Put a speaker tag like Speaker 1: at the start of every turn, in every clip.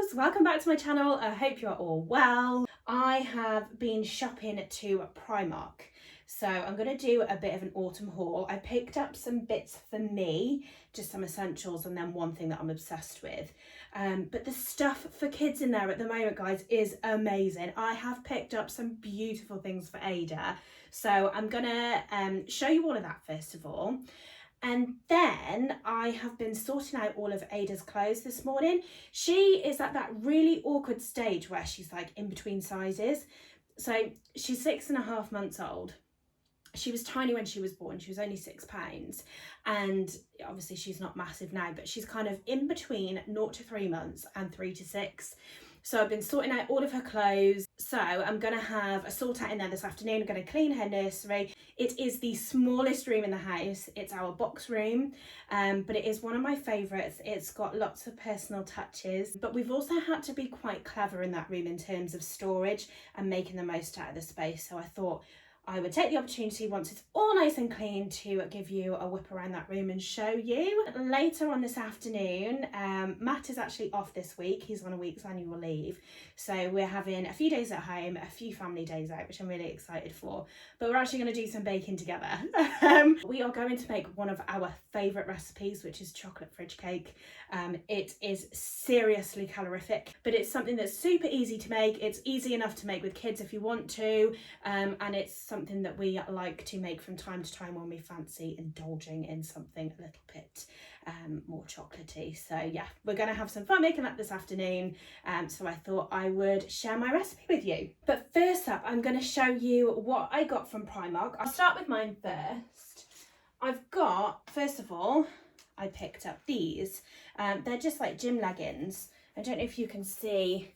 Speaker 1: loves, welcome back to my channel. I hope you're all well. I have been shopping to Primark, so I'm going to do a bit of an autumn haul. I picked up some bits for me, just some essentials, and then one thing that I'm obsessed with. But the stuff for kids in there at the moment, guys, is amazing. I have picked up some beautiful things for Ada, so I'm going to show you all of that first of all. And then I have been sorting out all of Ada's clothes this morning. She is at that really awkward stage where she's like in between sizes. So she's 6.5 months old. She was tiny when she was born. She was only £6. And obviously she's not massive now, but she's kind of in between 0 to 3 months and 3 to 6. So I've been sorting out all of her clothes. So I'm going to have a sort out in there this afternoon. I'm going to clean her nursery. It is the smallest room in the house. It's our box room, but it is one of my favourites. It's got lots of personal touches, but we've also had to be quite clever in that room in terms of storage and making the most out of the space. So I thought I would take the opportunity, once it's all nice and clean, to give you a whip around that room and show you. Later on this afternoon, Matt is actually off this week. He's on a week's annual leave. So we're having a few days at home, a few family days out, which I'm really excited for. But we're actually going to do some baking together. We are going to make one of our favourite recipes, which is chocolate fridge cake. It is seriously calorific, but it's something that's super easy to make. It's easy enough to make with kids if you want to, and it's something that we like to make from time to time when we fancy indulging in something a little bit more chocolatey. So yeah, we're going to have some fun making that this afternoon, so I thought I would share my recipe with you. But first up, I'm going to show you what I got from Primark. I'll start with mine first. I've got, first of all, I picked up these. They're just like gym leggings. I don't know if you can see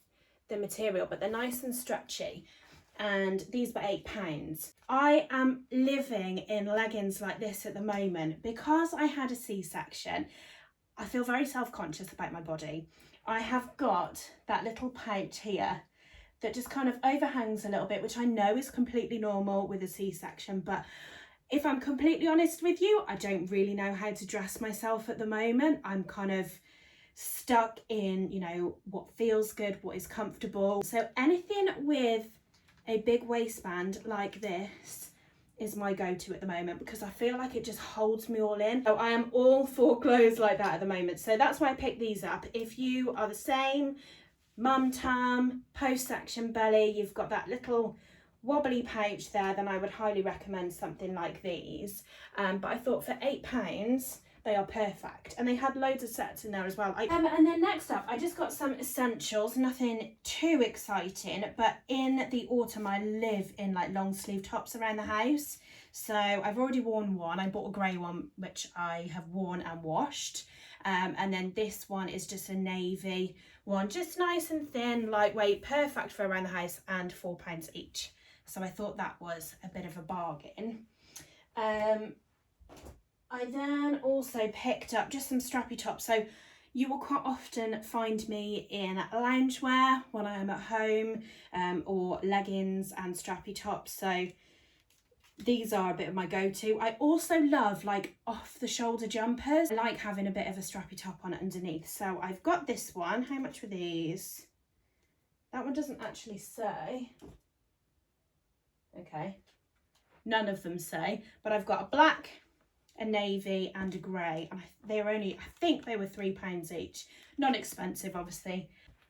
Speaker 1: the material, but they're nice and stretchy. And these were £8. I am living in leggings like this at the moment because I had a C-section. I feel very self-conscious about my body. I have got that little pouch here that just kind of overhangs a little bit, which I know is completely normal with a C-section, but if I'm completely honest with you, I don't really know how to dress myself at the moment. I'm kind of stuck in, you know, what feels good, what is comfortable. So anything with a big waistband like this is my go-to at the moment because I feel like it just holds me all in. So I am all for clothes like that at the moment. So that's why I picked these up. If you are the same, mum tum, post-section belly, you've got that little wobbly pouch there, then I would highly recommend something like these. But I thought for £8, they are perfect, and they had loads of sets in there as well. And then next up, I just got some essentials, nothing too exciting, but in the autumn I live in like long sleeve tops around the house. So I've already worn one. I bought a grey one which I have worn and washed, and then this one is just a navy one, just nice and thin, lightweight, perfect for around the house, and £4 each. So I thought that was a bit of a bargain. I then also picked up just some strappy tops. So you will quite often find me in loungewear when I am at home, or leggings and strappy tops. So these are a bit of my go-to. I also love like off the shoulder jumpers. I like having a bit of a strappy top on it underneath. So I've got this one. How much were these? That one doesn't actually say. Okay, none of them say, but I've got a black, a navy and a grey, and they were only, I think they were £3 each. Not expensive, obviously.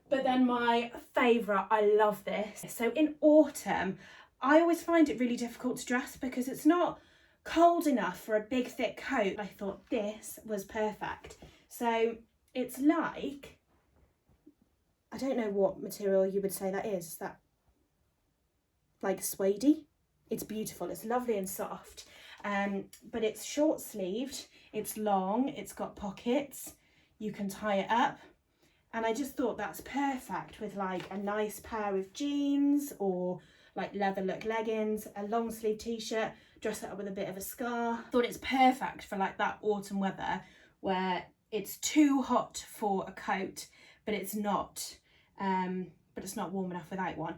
Speaker 1: But then my favourite, I love this. So in autumn, I always find it really difficult to dress because it's not cold enough for a big thick coat. I thought this was perfect. So it's like, I don't know what material you would say that is that like suede-y. It's beautiful, it's lovely and soft, but it's short sleeved, it's long, it's got pockets, you can tie it up, and I just thought that's perfect with like a nice pair of jeans or like leather look leggings, a long sleeve t-shirt, dress it up with a bit of a scarf. Thought it's perfect for like that autumn weather where it's too hot for a coat, but it's not warm enough without one.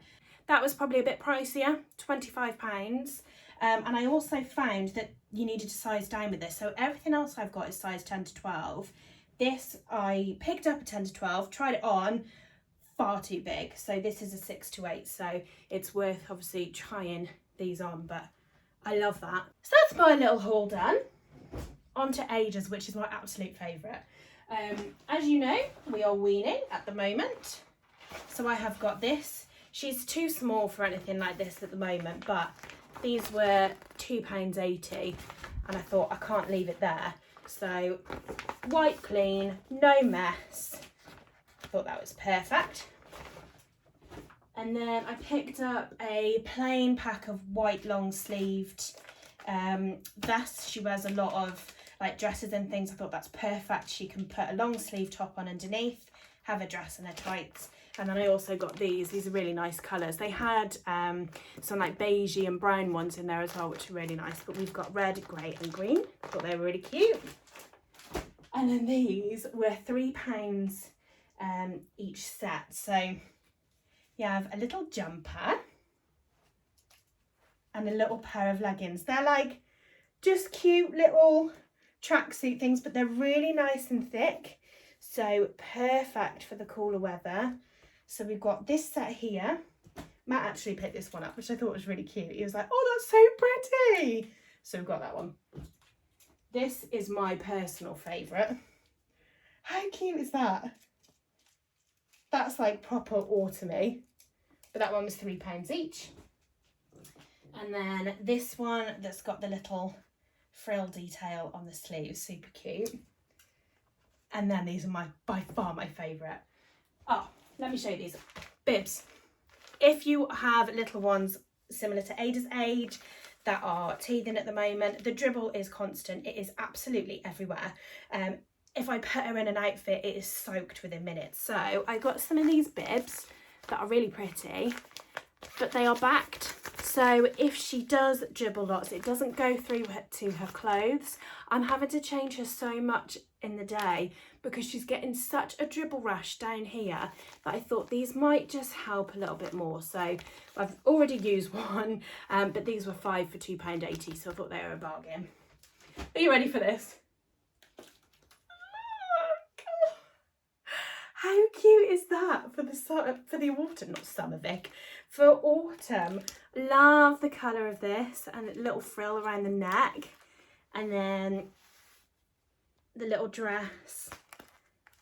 Speaker 1: That was probably a bit pricier, £25. And I also found that you needed to size down with this. So everything else I've got is size 10 to 12. This I picked up a 10 to 12, tried it on, far too big. So this is a 6 to 8, so it's worth obviously trying these on, but I love that. So that's my little haul done. On to Ada's, which is my absolute favourite. As you know, we are weaning at the moment. So I have got this. She's too small for anything like this at the moment, but these were £2.80 and I thought I can't leave it there. So white clean, no mess. I thought that was perfect. And then I picked up a plain pack of white long sleeved vests. She wears a lot of like dresses and things. I thought that's perfect. She can put a long sleeve top on underneath, have a dress and a tights. And then I also got these are really nice colours. They had some like beigey and brown ones in there as well, which are really nice. But we've got red, grey and green. I thought they were really cute. And then these were £3 each set. So you have a little jumper and a little pair of leggings. They're like just cute little tracksuit things, but they're really nice and thick. So perfect for the cooler weather. So we've got this set here. Matt actually picked this one up, which I thought was really cute. He was like, oh, that's so pretty. So we've got that one. This is my personal favourite. How cute is that? That's like proper autumny. But that one was £3 each. And then this one that's got the little frill detail on the sleeves, super cute. And then these are by far my favourite. Oh, let me show you these. Bibs. If you have little ones similar to Ada's age that are teething at the moment, the dribble is constant. It is absolutely everywhere. If I put her in an outfit, it is soaked within minutes. So I got some of these bibs that are really pretty, but they are backed. So if she does dribble lots, it doesn't go through to her clothes. I'm having to change her so much in the day because she's getting such a dribble rash down here that I thought these might just help a little bit more. So I've already used one, but these were 5 for £2.80, so I thought they were a bargain. Are you ready for this? How cute is that for the autumn, not summer, Vic, for autumn. Love the colour of this and a little frill around the neck, and then the little dress,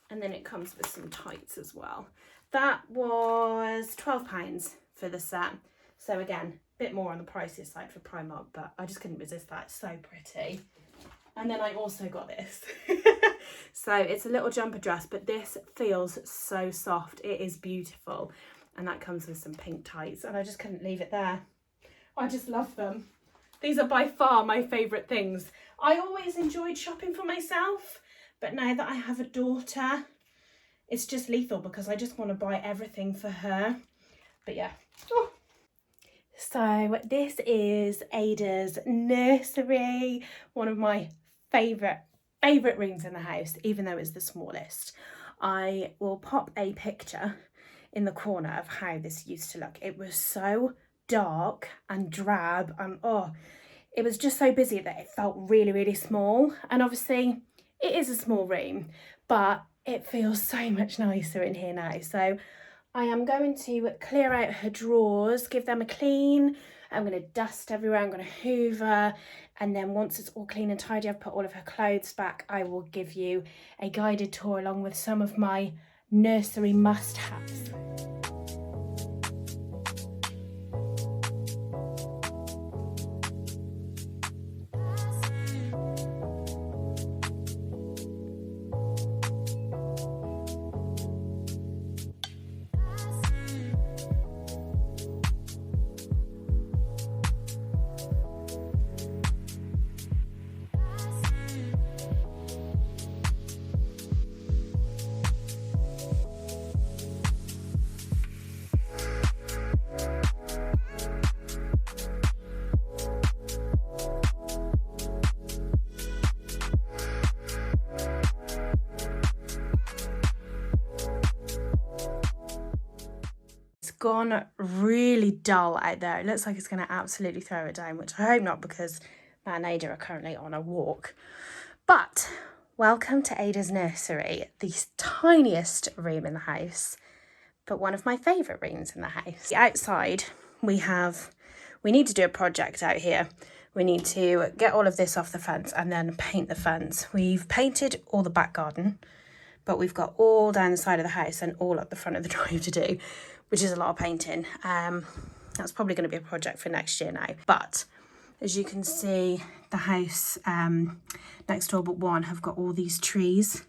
Speaker 1: and then it comes with some tights as well. That was £12 for the set. So again, a bit more on the pricier side for Primark, but I just couldn't resist that. It's so pretty. And then I also got this. So it's a little jumper dress, but this feels so soft. It is beautiful. And that comes with some pink tights, and I just couldn't leave it there. I just love them. These are by far my favourite things. I always enjoyed shopping for myself, but now that I have a daughter, it's just lethal because I just want to buy everything for her. But yeah. Oh. So this is Ada's nursery, one of my favourite rooms in the house, even though it's the smallest. I will pop a picture in the corner of how this used to look. It was so dark and drab, and oh, it was just so busy that it felt really, really small. And obviously it is a small room, but it feels so much nicer in here now. So I am going to clear out her drawers, give them a clean. I'm going to dust everywhere, I'm going to hoover, and then once it's all clean and tidy, I've put all of her clothes back, I will give you a guided tour along with some of my nursery must-haves. Gone really dull out there. It looks like it's going to absolutely throw it down, which I hope not, because Matt and Ada are currently on a walk. But welcome to Ada's nursery, the tiniest room in the house, but one of my favourite rooms in the house. Outside, we need to do a project out here. We need to get all of this off the fence and then paint the fence. We've painted all the back garden, but we've got all down the side of the house and all up the front of the drive to do, which is a lot of painting. That's probably going to be a project for next year now. But as you can see, the house next door but one have got all these trees.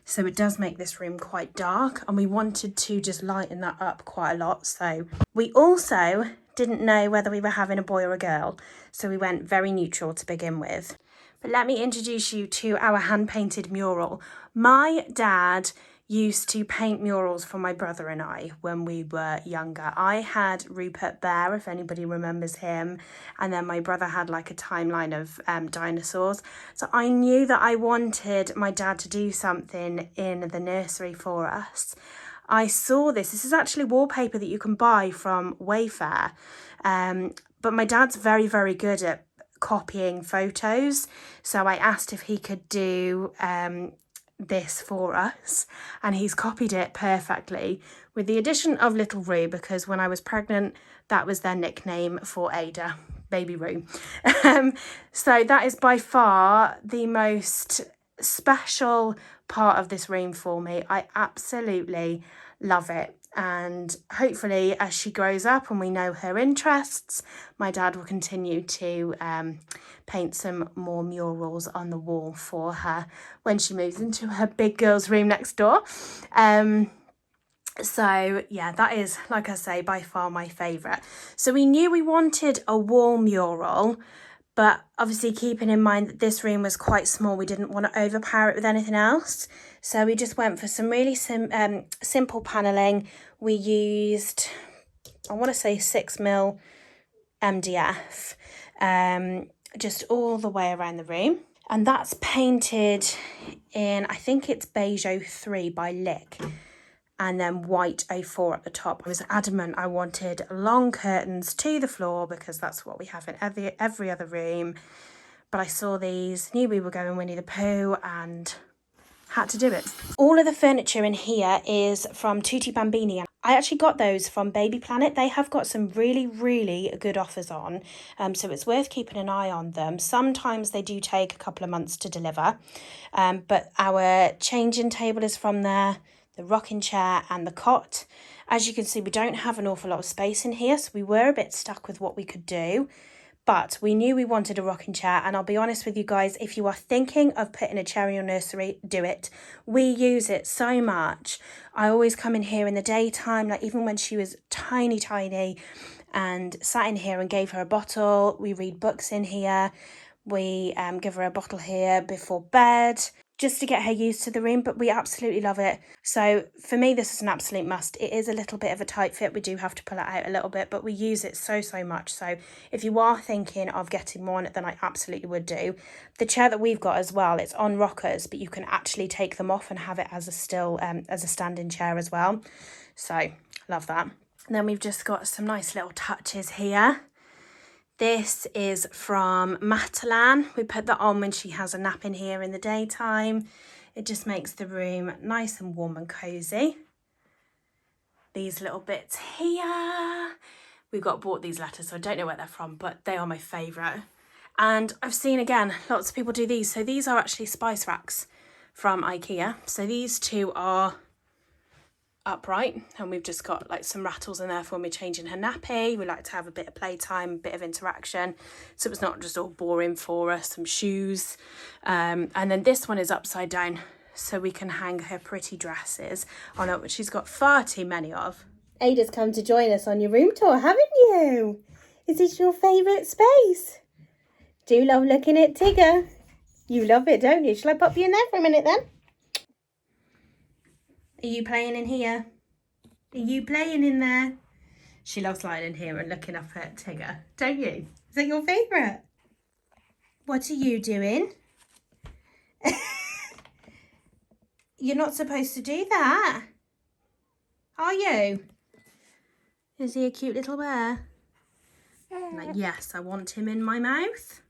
Speaker 1: So it does make this room quite dark, and we wanted to just lighten that up quite a lot. So we also didn't know whether we were having a boy or a girl, so we went very neutral to begin with. But let me introduce you to our hand-painted mural. My dad used to paint murals for my brother and I when we were younger. I had Rupert Bear, if anybody remembers him, and then my brother had like a timeline of dinosaurs. So I knew that I wanted my dad to do something in the nursery for us. I saw this is actually wallpaper that you can buy from Wayfair, but my dad's very, very good at copying photos, so I asked if he could do this for us, and he's copied it perfectly, with the addition of Little Roo, because when I was pregnant that was their nickname for Ada, Baby Roo. So that is by far the most special part of this room for me. I absolutely love it, and hopefully as she grows up and we know her interests, my dad will continue to paint some more murals on the wall for her when she moves into her big girl's room next door. So yeah, that is, like I say, by far my favourite. So we knew we wanted a wall mural, but obviously keeping in mind that this room was quite small, we didn't want to overpower it with anything else. So we just went for some really simple panelling. We used, I want to say 6mm MDF, just all the way around the room. And that's painted in, I think it's beige 03 by Lick, and then white 04 at the top. I was adamant I wanted long curtains to the floor because that's what we have in every other room. But I saw these, knew we were going Winnie the Pooh, and had to do it. All of the furniture in here is from Tutti Bambini. I actually got those from Baby Planet. They have got some really, really good offers on, so it's worth keeping an eye on them. Sometimes they do take a couple of months to deliver, but our changing table is from there, the rocking chair and the cot. As you can see, we don't have an awful lot of space in here, so we were a bit stuck with what we could do. But we knew we wanted a rocking chair, and I'll be honest with you guys, if you are thinking of putting a chair in your nursery, do it. We use it so much. I always come in here in the daytime, like even when she was tiny, and sat in here and gave her a bottle. We read books in here. We give her a bottle here before bed, just to get her used to the room, but we absolutely love it. So for me, this is an absolute must. It is a little bit of a tight fit. We do have to pull it out a little bit, but we use it so much. So if you are thinking of getting one, then I absolutely would do. The chair that we've got as well, it's on rockers, but you can actually take them off and have it as a standing chair as well. So love that. And then we've just got some nice little touches here. This is from Matalan. We put that on when she has a nap in here in the daytime. It just makes the room nice and warm and cosy. These little bits here. We bought these letters, so I don't know where they're from, but they are my favourite. And I've seen, again, lots of people do these. So these are actually spice racks from IKEA. So these two are upright, and we've just got like some rattles in there for when we're changing her nappy. We like to have a bit of playtime, a bit of interaction, so it's not just all boring for us. Some shoes, and then this one is upside down, so we can hang her pretty dresses on it, which she's got far too many of. Ada's come to join us on your room tour, haven't you? Is this your favourite space? Do you love looking at Tigger? You love it, don't you? Shall I pop you in there for a minute then? Are you playing in here? Are you playing in there? She loves lying in here and looking up at Tigger, don't you? Is that your favourite? What are you doing? You're not supposed to do that. Are you? Is he a cute little bear? Like, yes, I want him in my mouth.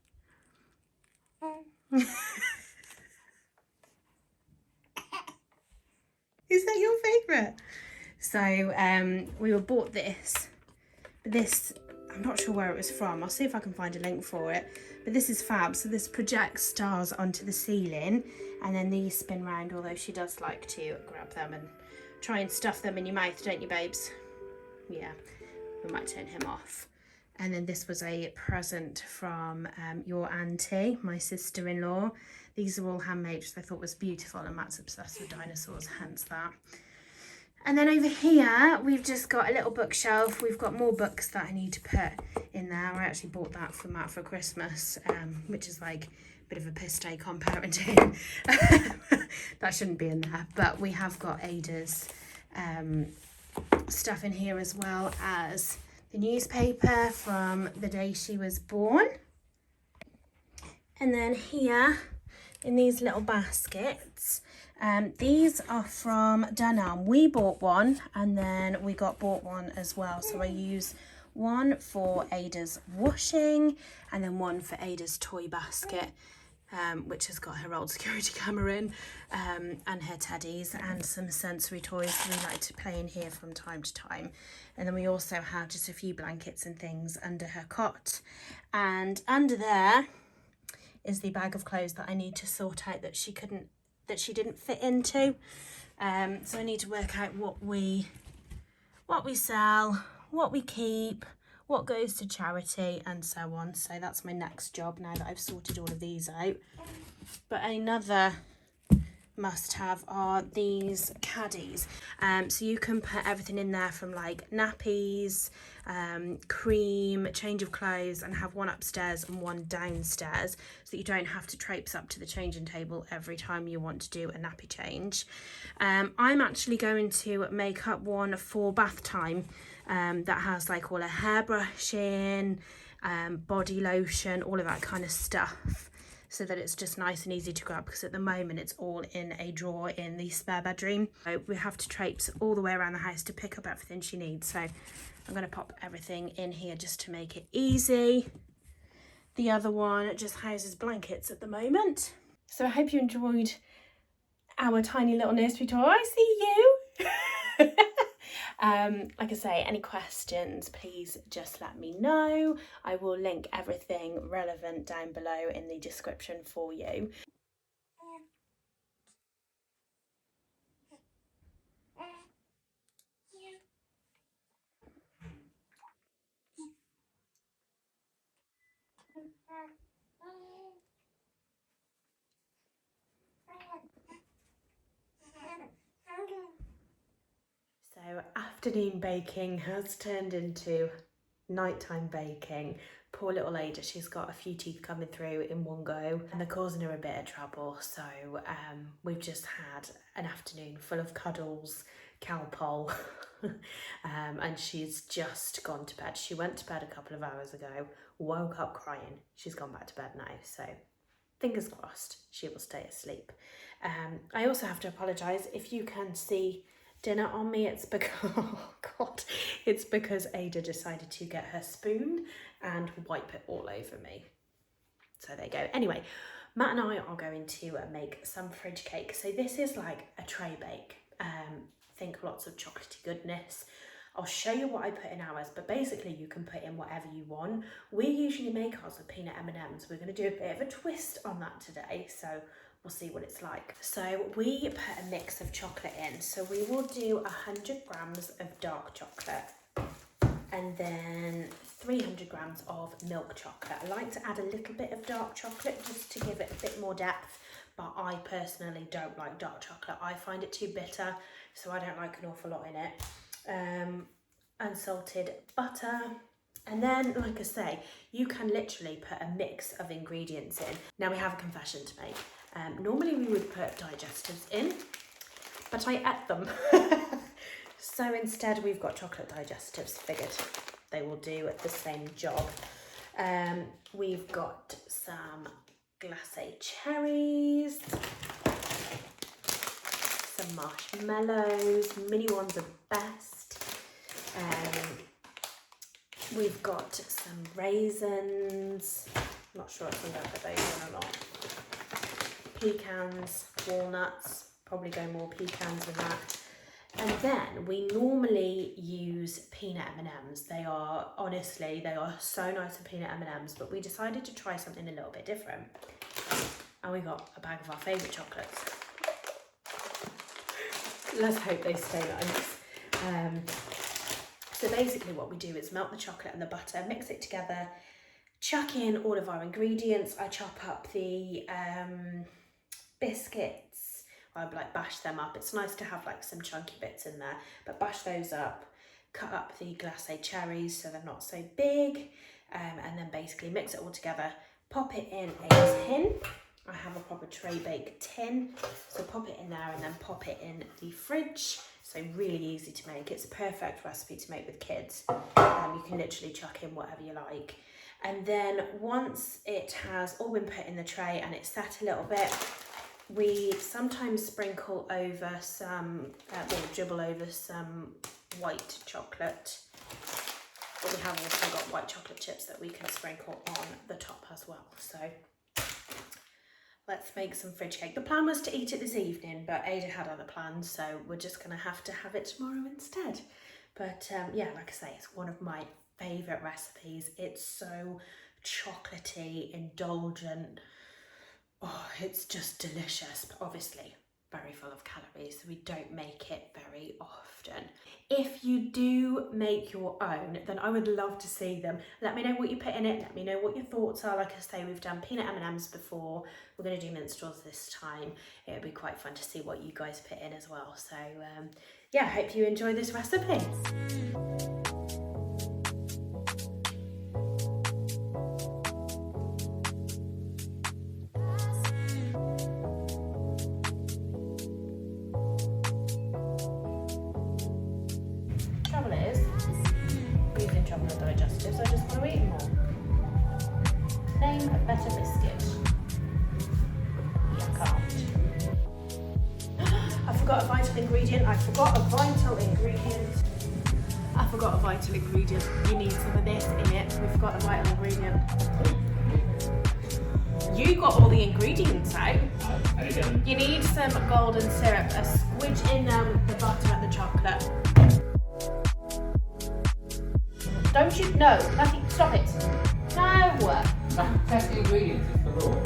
Speaker 1: Is that your favourite? So we were bought this, but this, I'm not sure where it was from. I'll see if I can find a link for it. But this is fab. So this projects stars onto the ceiling, and then these spin round, although she does like to grab them and try and stuff them in your mouth, don't you, babes? Yeah, we might turn him off. And then this was a present from your auntie, my sister-in-law. These are all handmade, which I thought was beautiful, and Matt's obsessed with dinosaurs, hence that. And then over here, we've just got a little bookshelf. We've got more books that I need to put in there. I actually bought that for Matt for Christmas, which is like a bit of a piss take on parenting. That shouldn't be in there. But we have got Ada's stuff in here, as well as the newspaper from the day she was born. And then here in these little baskets, these are from Dunham. We bought one and then we got bought one as well. So I use one for Ada's washing and then one for Ada's toy basket, which has got her old security camera in, and her teddies and some sensory toys we like to play in here from time to time. And then we also have just a few blankets and things under her cot. And under there is the bag of clothes that I need to sort out that she didn't fit into. So I need to work out what we sell, what we keep, what goes to charity, and so on. So that's my next job now that I've sorted all of these out. But another must have are these caddies. So you can put everything in there from like nappies, cream, change of clothes, and have one upstairs and one downstairs so that you don't have to traipse up to the changing table every time you want to do a nappy change. I'm actually going to make up one for bath time that has like all her hairbrushing, body lotion, all of that kind of stuff, so that it's just nice and easy to grab, because at the moment it's all in a drawer in the spare bedroom. So we have to traipse all the way around the house to pick up everything she needs. So I'm going to pop everything in here just to make it easy. The other one just houses blankets at the moment. So I hope you enjoyed our tiny little nursery tour. I see you. Like I say, any questions, please just let me know. I will link everything relevant down below in the description for you. So afternoon baking has turned into nighttime baking. Poor little Ada, she's got a few teeth coming through in one go and they're causing her a bit of trouble. So we've just had an afternoon full of cuddles, Calpol, and she's just gone to bed. She went to bed a couple of hours ago, woke up crying. She's gone back to bed now, so fingers crossed she will stay asleep. I also have to apologise if you can see dinner on me. It's because, oh God, it's because Ada decided to get her spoon and wipe it all over me. So there you go. Anyway, Matt and I are going to make some fridge cake. So this is like a tray bake. Think lots of chocolatey goodness. I'll show you what I put in ours, but basically you can put in whatever you want. We usually make ours with peanut M&Ms. We're going to do a bit of a twist on that today, so we'll see what it's like. So we put a mix of chocolate in. So we will do 100 grams of dark chocolate and then 300 grams of milk chocolate. I like to add a little bit of dark chocolate just to give it a bit more depth, but I personally don't like dark chocolate. I find it too bitter, so I don't like an awful lot in it. Unsalted butter, and then, like I say, you can literally put a mix of ingredients in. Now we have a confession to make. Normally we would put digestives in, but I ate them. So instead we've got chocolate digestives. Figured they will do the same job. We've got some glacé cherries, some marshmallows, mini ones are best. We've got some raisins, I'm not sure if I'm going to put those in or not. Pecans, walnuts, probably go more pecans than that. And then we normally use peanut M&Ms. They are, honestly, they are so nice with peanut M&Ms, but we decided to try something a little bit different. And we got a bag of our favourite chocolates. Let's hope they stay nice. So basically what we do is melt the chocolate and the butter, mix it together, chuck in all of our ingredients. I chop up the biscuits. I like bash them up. It's nice to have like some chunky bits in there, but bash those up, cut up the glacé cherries so they're not so big, and then basically mix it all together, pop it in a tin. I have a proper tray bake tin, so pop it in there and then pop it in the fridge. So really easy to make. It's a perfect recipe to make with kids. You can literally chuck in whatever you like. And then once it has all been put in the tray and it's set a little bit, we sometimes sprinkle over some, or dribble over some white chocolate. But we have also got white chocolate chips that we can sprinkle on the top as well. So let's make some fridge cake. The plan was to eat it this evening, but Ada had other plans, so we're just gonna have to have it tomorrow instead. But yeah, like I say, it's one of my favourite recipes. It's so chocolatey, indulgent. Oh, it's just delicious, but obviously very full of calories, so we don't make it very often. If you do make your own, then I would love to see them. Let me know what you put in it. Let me know what your thoughts are. Like I say, we've done peanut M&Ms before. We're going to do minstrels this time. It would be quite fun to see what you guys put in as well. So yeah, I hope you enjoy this recipe. Trouble is, using chocolate digestives, I just want to eat them all. Name a better biscuit. You can't. I forgot a vital ingredient. You need some of this in it. We forgot a vital ingredient. You got all the ingredients out. You need some golden syrup, a squidge in there with the butter and the chocolate. Don't you? No, Matthew, stop it. No.
Speaker 2: Test the ingredients, it's the rule.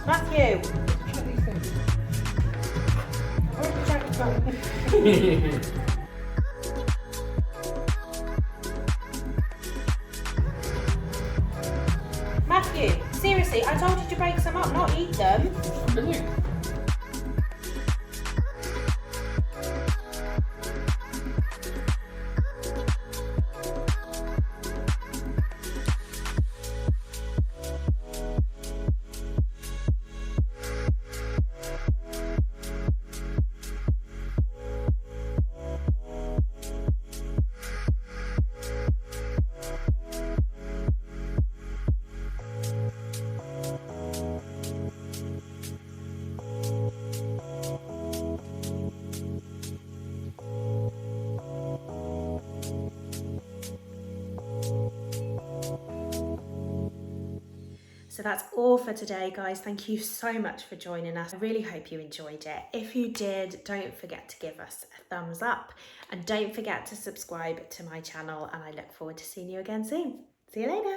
Speaker 1: Matthew. Matthew, seriously, I told you to break some up, not eat them. So that's all for today, guys. Thank you so much for joining us. I really hope you enjoyed it. If you did, don't forget to give us a thumbs up and don't forget to subscribe to my channel, and I look forward to seeing you again soon. See you later.